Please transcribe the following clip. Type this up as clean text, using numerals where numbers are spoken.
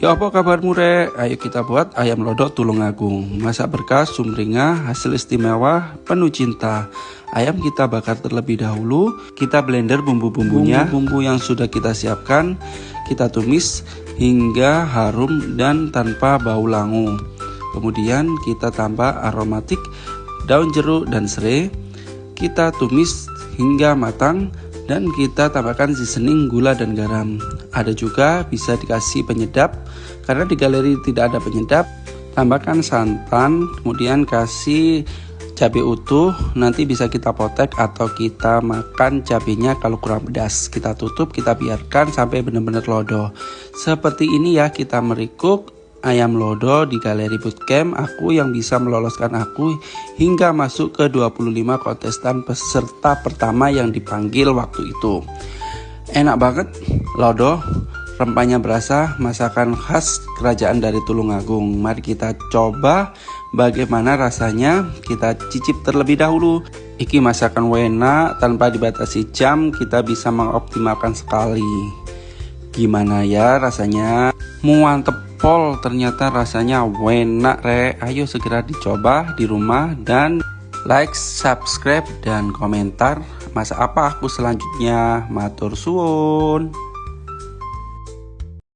Ya apa kabarmu rek? Ayo kita buat ayam lodok Tulungagung. Masak berkah, sumringah, hasil istimewa, penuh cinta. Ayam kita bakar terlebih dahulu. Kita blender bumbu-bumbunya. Bumbu yang sudah kita siapkan, kita tumis hingga harum dan tanpa bau langu. Kemudian kita tambah aromatik, daun jeruk dan serai. Kita tumis hingga matang. Dan kita tambahkan seasoning, gula dan garam. Ada juga bisa dikasih penyedap, karena di galeri tidak ada penyedap. Tambahkan santan, kemudian kasih cabai utuh. Nanti bisa kita potek atau kita makan cabenya kalau kurang pedas. Kita tutup, kita biarkan sampai benar-benar lodoh. Seperti ini ya kita merikuk ayam lodo di Galeri Bootcamp. Aku yang bisa meloloskan aku hingga masuk ke 25 kontestan peserta pertama yang dipanggil waktu itu. Enak banget lodo, rempahnya berasa, masakan khas kerajaan dari Tulungagung. Mari kita coba bagaimana rasanya. Kita cicip terlebih dahulu. Iki masakan wena tanpa dibatasi jam, kita bisa mengoptimalkan sekali. Gimana ya rasanya? Mantep pol, ternyata rasanya enak rek. Ayo segera dicoba di rumah dan like, subscribe dan komentar masak apa aku selanjutnya. Matur suwun.